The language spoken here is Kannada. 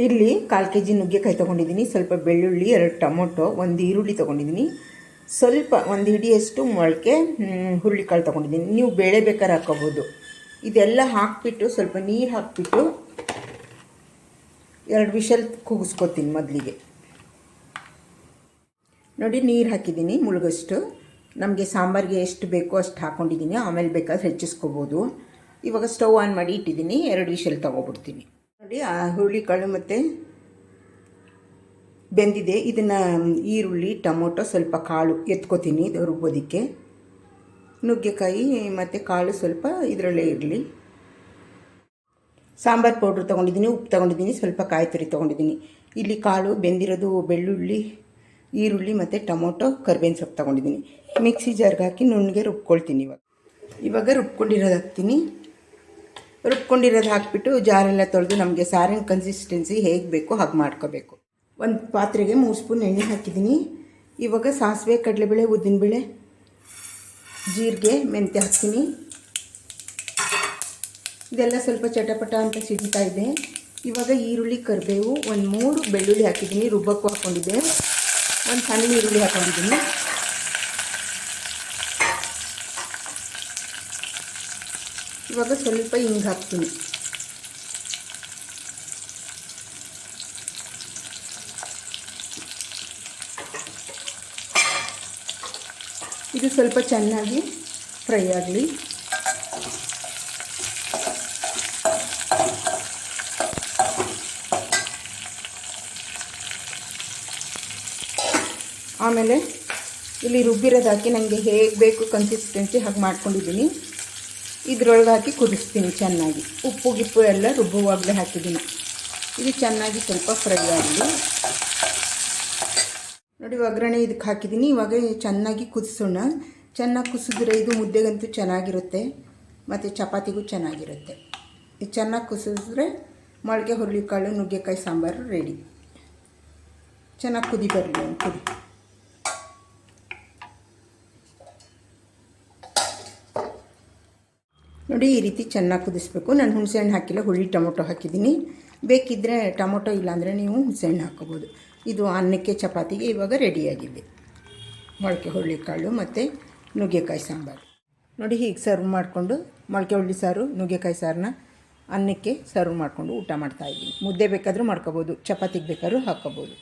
ಇಲ್ಲಿ 1/4 kg ನುಗ್ಗೆಕಾಯಿ ತೊಗೊಂಡಿದ್ದೀನಿ, ಸ್ವಲ್ಪ ಬೆಳ್ಳುಳ್ಳಿ, 2 ಟೊಮೊಟೊ, 1 ಈರುಳ್ಳಿ ತೊಗೊಂಡಿದ್ದೀನಿ, ಸ್ವಲ್ಪ 1 ಹಿಡಿಯಷ್ಟು ಮೊಳಕೆ ಹುರುಳಿಕಾಳು ತೊಗೊಂಡಿದ್ದೀನಿ. ನೀವು ಬೇಳೆ ಬೇಕಾದ್ರೆ ಹಾಕ್ಕೋಬೋದು. ಇದೆಲ್ಲ ಹಾಕಿಬಿಟ್ಟು ಸ್ವಲ್ಪ ನೀರು ಹಾಕಿಬಿಟ್ಟು 2 ವಿಷಲ್ ಕೂಗಿಸ್ಕೊತೀನಿ ಮೊದಲಿಗೆ. ನೋಡಿ, ನೀರು ಹಾಕಿದ್ದೀನಿ ಮುಳುಗಷ್ಟು. ನಮಗೆ ಸಾಂಬಾರಿಗೆ ಎಷ್ಟು ಬೇಕೋ ಅಷ್ಟು ಹಾಕ್ಕೊಂಡಿದ್ದೀನಿ, ಆಮೇಲೆ ಬೇಕಾದ್ರೆ ಹೆಚ್ಚಿಸ್ಕೋಬೋದು. ಇವಾಗ ಸ್ಟವ್ ಆನ್ ಮಾಡಿ ಇಟ್ಟಿದ್ದೀನಿ, 2 ವಿಷಲ್ ತೊಗೊಬಿಡ್ತೀನಿ. ನೋಡಿ, ಆ ಹುರುಳಿಕಾಳು ಮತ್ತು ಬೆಂದಿದೆ. ಇದನ್ನು ಈರುಳ್ಳಿ, ಟೊಮೊಟೊ, ಸ್ವಲ್ಪ ಕಾಳು ಎತ್ಕೋತೀನಿ ರುಬ್ಬೋದಕ್ಕೆ. ನುಗ್ಗೆಕಾಯಿ ಮತ್ತು ಕಾಳು ಸ್ವಲ್ಪ ಇದರಲ್ಲೇ ಇರಲಿ. ಸಾಂಬಾರು ಪೌಡ್ರ್ ತೊಗೊಂಡಿದ್ದೀನಿ, ಉಪ್ಪು ತೊಗೊಂಡಿದ್ದೀನಿ, ಸ್ವಲ್ಪ ಕಾಯಿ ತುರಿ ತೊಗೊಂಡಿದ್ದೀನಿ. ಇಲ್ಲಿ ಕಾಳು ಬೆಂದಿರೋದು, ಬೆಳ್ಳುಳ್ಳಿ, ಈರುಳ್ಳಿ ಮತ್ತು ಟೊಮೊಟೊ, ಕರಿಬೇವಿನ ಸೊಪ್ಪು ತೊಗೊಂಡಿದ್ದೀನಿ. ಮಿಕ್ಸಿ ಜಾರ್ಗೆ ಹಾಕಿ ನುಣ್ಣಗೆ ರುಬ್ಕೊಳ್ತೀನಿ. ಇವಾಗ ರುಬ್ಕೊಂಡಿರೋದು ಹಾಕ್ತೀನಿ. ರುಬ್ಕೊಂಡಿರೋದು ಹಾಕಿಬಿಟ್ಟು ಜಾರೆಲ್ಲ ತೊಳೆದು ನಮಗೆ ಸಾರಿನ ಕನ್ಸಿಸ್ಟೆನ್ಸಿ ಹೇಗೆ ಬೇಕೋ ಹಾಗೆ ಮಾಡ್ಕೋಬೇಕು. ಒಂದು ಪಾತ್ರೆಗೆ 3 ಸ್ಪೂನ್ ಎಣ್ಣೆ ಹಾಕಿದ್ದೀನಿ. ಇವಾಗ ಸಾಸಿವೆ, ಕಡಲೆಬೇಳೆ, ಉದ್ದಿನಬೇಳೆ, ಜೀರಿಗೆ, ಮೆಂತ್ಯ ಹಾಕ್ತೀನಿ. ಇದೆಲ್ಲ ಸ್ವಲ್ಪ ಚಟಪಟ ಅಂತ ಸಿಡಿತಾ ಇದೆ. ಇವಾಗ ಈರುಳ್ಳಿ, ಕರಿಬೇವು, 3 ಬೆಳ್ಳುಳ್ಳಿ ಹಾಕಿದ್ದೀನಿ, ರುಬ್ಬಕ್ಕೂ ಹಾಕ್ಕೊಂಡಿದ್ದೆ. 1 ಸಣ್ಣ ಈರುಳ್ಳಿ ಹಾಕ್ಕೊಂಡಿದ್ದೀನಿ. ಇವಾಗ ಸ್ವಲ್ಪ ಹಿಂಗೆ ಹಾಕ್ತೀನಿ. ಇದು ಸ್ವಲ್ಪ ಚೆನ್ನಾಗಿ ಫ್ರೈ ಆಗಲಿ. ಆಮೇಲೆ ಇಲ್ಲಿ ರುಬ್ಬಿರೋದು ಹಾಕಿ ನನಗೆ ಹೇಗೆ ಬೇಕು ಕನ್ಸಿಸ್ಟೆನ್ಸಿ ಹಾಗೆ ಮಾಡ್ಕೊಂಡಿದ್ದೀನಿ. ಇದರೊಳಗೆ ಹಾಕಿ ಕುದಿಸ್ತೀನಿ ಚೆನ್ನಾಗಿ. ಉಪ್ಪು ಗಿಪ್ಪು ಎಲ್ಲ ರುಬ್ಬುವಾಗಲೇ ಹಾಕಿದ್ದೀನಿ. ಇದು ಚೆನ್ನಾಗಿ ಸ್ವಲ್ಪ ಫ್ರೈ ಆಗಲಿ. ನೋಡಿ, ಒಗ್ಗರಣೆ ಇದಕ್ಕೆ ಹಾಕಿದ್ದೀನಿ. ಇವಾಗ ಚೆನ್ನಾಗಿ ಕುದಿಸೋಣ. ಚೆನ್ನಾಗಿ ಕುಸಿದ್ರೆ ಇದು ಮುದ್ದೆಗಂತೂ ಚೆನ್ನಾಗಿರುತ್ತೆ ಮತ್ತು ಚಪಾತಿಗೂ ಚೆನ್ನಾಗಿರುತ್ತೆ. ಇದು ಚೆನ್ನಾಗಿ ಕುಸಿದ್ರೆ ಮೊಳಕೆ ಹುರುಳಿಕಾಳು ನುಗ್ಗೆಕಾಯಿ ಸಾಂಬಾರು ರೆಡಿ. ಚೆನ್ನಾಗಿ ಕುದಿ ಬರಲಿ ಒಂದು ಕುದಿ. ನೋಡಿ, ಈ ರೀತಿ ಚೆನ್ನಾಗಿ ಕುದಿಸ್ಬೇಕು. ನಾನು ಹುಣಸೆಹಣ್ಣು ಹಾಕಿಲ್ಲ, ಹುಳಿ ಟೊಮೊಟೊ ಹಾಕಿದ್ದೀನಿ. ಬೇಕಿದ್ದರೆ ಟೊಮೊಟೊ ಇಲ್ಲಾಂದರೆ ನೀವು ಹುಣಸೆಹಣ್ಣು ಹಾಕ್ಕೋಬೋದು. ಇದು ಅನ್ನಕ್ಕೆ, ಚಪಾತಿಗೆ ಇವಾಗ ರೆಡಿಯಾಗಿದೆ ಮೊಳಕೆ ಹುರುಳಿಕಾಳು ಮತ್ತು ನುಗ್ಗೆಕಾಯಿ ಸಾಂಬಾರು. ನೋಡಿ, ಹೀಗೆ ಸರ್ವ್ ಮಾಡಿಕೊಂಡು ಮೊಳಕೆ ಹುರುಳಿ ಸಾರು, ನುಗ್ಗೆಕಾಯಿ ಸಾರನ್ನ ಅನ್ನಕ್ಕೆ ಸರ್ವ್ ಮಾಡಿಕೊಂಡು ಊಟ ಮಾಡ್ತಾಯಿದ್ದೀನಿ. ಮುದ್ದೆ ಬೇಕಾದರೂ ಮಾಡ್ಕೋಬೋದು, ಚಪಾತಿಗೆ ಬೇಕಾದ್ರೂ ಹಾಕ್ಕೋಬೋದು.